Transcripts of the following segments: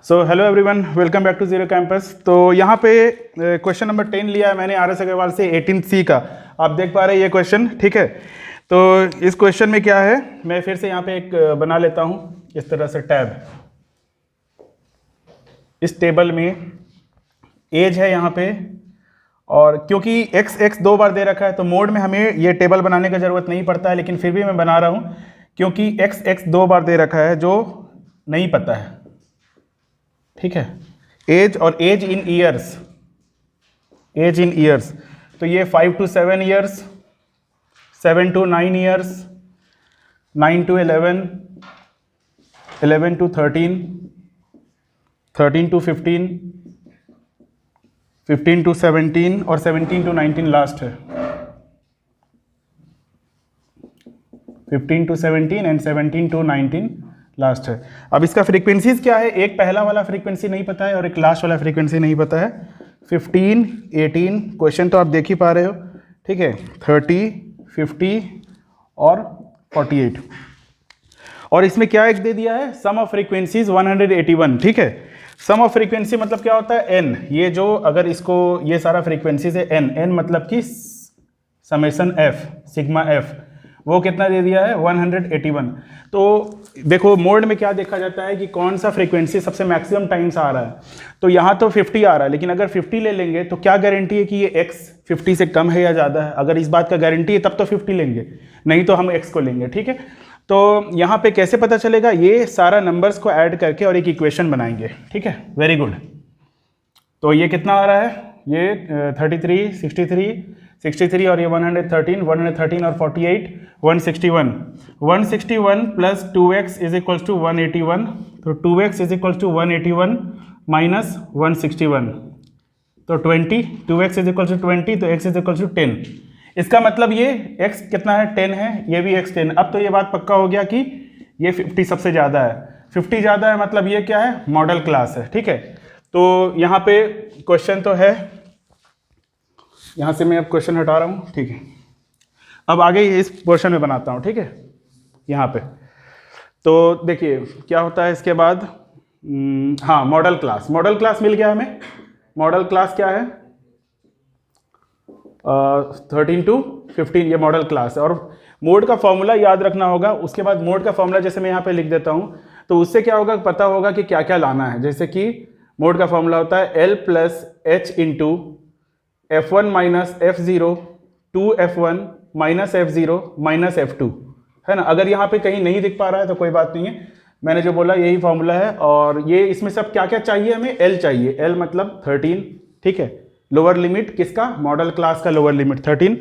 So hello everyone, welcome back to zero campus. तो यहाँ पे क्वेश्चन नंबर 10 लिया है मैंने RS अग्रवाल से 18C का। आप देख पा रहे हैं ये क्वेश्चन, ठीक है। तो इस क्वेश्चन में क्या है, मैं फिर से यहाँ पे एक बना लेता हूँ इस तरह से टैब। इस टेबल में एज है यहाँ पे, और क्योंकि x दो बार दे रखा है तो मोड में हमें ये टेबल बनाने का ज़रूरत नहीं पड़ता है, लेकिन फिर भी मैं बना रहा हूँ क्योंकि x दो बार दे रखा है जो नहीं पता है, ठीक है। एज और age in years, age in years, तो ये 5 to 7 years, 7 to 9 years, 9 to 11, 11 to 13, 13 to 15, 15 to 17 और 17 to 19 लास्ट है। 15 to 17 एंड 17 to 19 लास्ट है। अब इसका फ्रीक्वेंसीज क्या है, एक पहला वाला फ्रीक्वेंसी नहीं पता है और एक लास्ट वाला फ्रीक्वेंसी नहीं पता है। 15, 18, क्वेश्चन तो आप देख ही पा रहे हो, ठीक है। 30, 50 और 48, और इसमें क्या एक दे दिया है, सम ऑफ फ्रीक्वेंसीज 181, ठीक है। सम ऑफ फ्रीक्वेंसी मतलब क्या होता है, n। ये जो अगर इसको ये सारा फ्रीक्वेंसीज है n मतलब कि समेशन f, सिग्मा f, वो कितना दे दिया है 181। तो देखो मोड में क्या देखा जाता है कि कौन सा फ्रीक्वेंसी सबसे मैक्सिमम टाइम्स आ रहा है। तो यहाँ तो 50 आ रहा है, लेकिन अगर 50 ले लेंगे तो क्या गारंटी है कि ये x 50 से कम है या ज़्यादा है। अगर इस बात का गारंटी है तब तो 50 लेंगे, नहीं तो हम x को लेंगे, ठीक है। तो यहाँ पे कैसे पता चलेगा, ये सारा नंबर्स को ऐड करके और एक इक्वेशन बनाएंगे, ठीक है। Very good. तो ये कितना आ रहा है, ये 33, 63 और ये 113 और 48, 161। 161 plus 2x is equals to 181, तो 2x is equals to 181 minus 161, तो 20, 2x इज इक्वल्स टू 20, तो x इज इक्वल्स टू 10। इसका मतलब ये x कितना है, 10 है, ये भी x 10। अब तो ये बात पक्का हो गया कि ये 50 सबसे ज़्यादा है। 50 ज़्यादा है मतलब ये क्या है, मॉडल क्लास है, ठीक है। तो यहाँ पे क्वेश्चन तो है, यहाँ से मैं अब क्वेश्चन हटा रहा हूँ, ठीक है। अब आगे इस पोर्शन में बनाता हूँ, ठीक है। यहाँ पे तो देखिए क्या होता है इसके बाद, हाँ मॉडल क्लास मिल गया हमें। मॉडल क्लास क्या है, 13 to 15, ये मॉडल क्लास है। और मोड का फॉर्मूला याद रखना होगा। उसके बाद मोड का फॉर्मूला जैसे मैं यहाँ पे लिख देता हूँ, तो उससे क्या होगा, पता होगा कि क्या क्या लाना है। जैसे कि मोड का फॉर्मूला होता है L plus H into F1 minus F0 2F1 minus F0 minus F2, है ना। अगर यहाँ पे कहीं नहीं दिख पा रहा है तो कोई बात नहीं है, मैंने जो बोला यही फॉर्मूला है। और ये इसमें सब क्या क्या चाहिए, हमें L चाहिए, L मतलब 13, ठीक है। लोअर लिमिट किसका, मॉडल क्लास का लोअर लिमिट 13।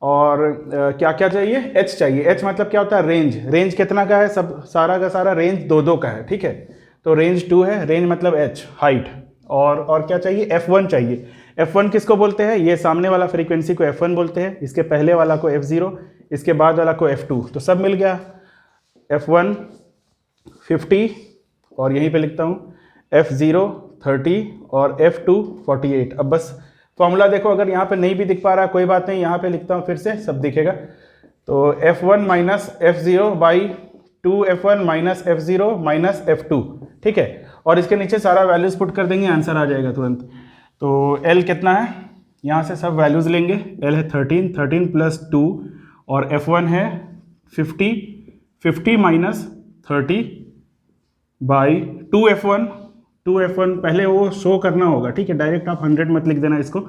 और क्या क्या चाहिए, H चाहिए। H मतलब क्या होता है, रेंज कितना का है, सब सारा का सारा रेंज 2 का है, ठीक है। तो रेंज 2 है, रेंज मतलब H हाइट। और क्या चाहिए, F1 चाहिए। F1 किसको बोलते हैं, ये सामने वाला फ्रीक्वेंसी को F1 बोलते हैं, इसके पहले वाला को F0, इसके बाद वाला को F2। तो सब मिल गया, F1 50 और यहीं पे लिखता हूँ F0 30 और F2 48। अब बस फॉर्मूला देखो, अगर यहाँ पे नहीं भी दिख पा रहा कोई बात नहीं, यहाँ पे लिखता हूँ फिर से, सब दिखेगा। तो F1 minus F0 by 2F1 minus F0 minus F2, ठीक है। और इसके नीचे सारा वैल्यूज पुट कर देंगे, आंसर आ जाएगा तुरंत। तो L कितना है, यहाँ से सब वैल्यूज लेंगे। L है 13 प्लस 2 और F1 है 50 माइनस 30 बाई 2F1 पहले वो शो करना होगा, ठीक है। डायरेक्ट आप 100 मत लिख देना इसको।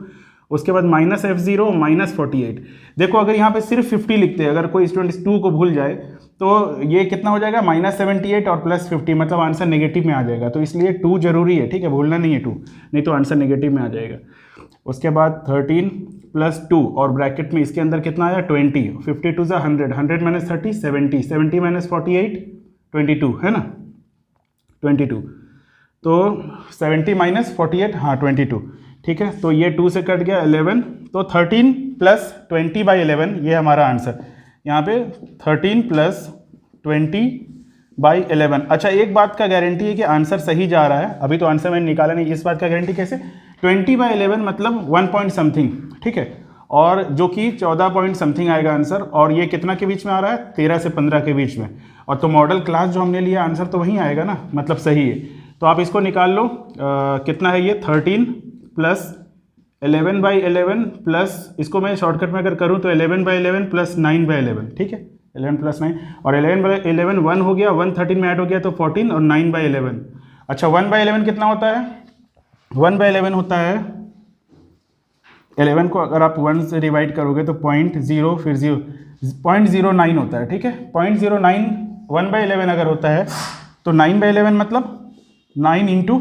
उसके बाद माइनस F0 माइनस 48। देखो अगर यहाँ पे सिर्फ 50 लिखते हैं, अगर कोई स्टूडेंट 2 को भूल जाए तो ये कितना हो जाएगा, माइनस 78 और प्लस 50, मतलब आंसर नेगेटिव में आ जाएगा। तो इसलिए 2 जरूरी है, ठीक है, भूलना नहीं है 2, नहीं तो आंसर नेगेटिव में आ जाएगा। उसके बाद 13 प्लस 2 और ब्रैकेट में इसके अंदर कितना आया 20, 52 ज़ा 100, 100 माइनस 30 70, 70 माइनस 48 22, है ना 22। तो 70 माइनस 48, हाँ 22, ठीक है। तो ये 2 से कट गया 11, तो 13 प्लस 20 बाई 11 ये हमारा आंसर। यहाँ पे 13 प्लस 20 बाई 11। अच्छा, एक बात का गारंटी है कि आंसर सही जा रहा है, अभी तो आंसर मैंने निकाला नहीं, इस बात का गारंटी कैसे, 20 बाई 11 मतलब 1 पॉइंट समथिंग, ठीक है। और जो कि 14 पॉइंट समथिंग आएगा आंसर। और ये कितना के बीच में आ रहा है, 13 से 15 के बीच में। और तो मॉडल क्लास जो हमने लिया आंसर तो वहीं आएगा ना, मतलब सही है। तो आप इसको निकाल लो, कितना है ये 13 प्लस 11/11 प्लस, इसको मैं शॉर्टकट में अगर करूँ तो 11/11 प्लस 9/11, ठीक है, 11 प्लस 9, और 11/11 1 हो गया, 1 13 में ऐड हो गया तो 14, और 9/11, अच्छा 1/11 कितना होता है, 1/11 होता है 11 को अगर आप 1 से डिवाइड करोगे तो 0.0 फिर 0.09 होता है, ठीक है, 0.09 1/11 अगर होता है तो 9/11 मतलब 9 इंटू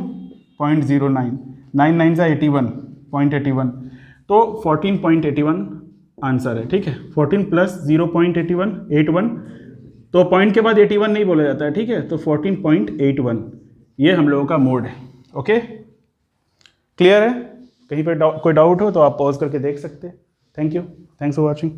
0.09, 9 9 सा 81.81, तो 14.81 आंसर है, ठीक है, 14 प्लस 0.81 81, तो पॉइंट के बाद 81 नहीं बोला जाता है, ठीक है, तो 14.81 ये हम लोगों का मोड है। ओके, क्लियर है? कहीं पर कोई डाउट हो तो आप पॉज करके देख सकते हैं। Thank you, thanks for watching.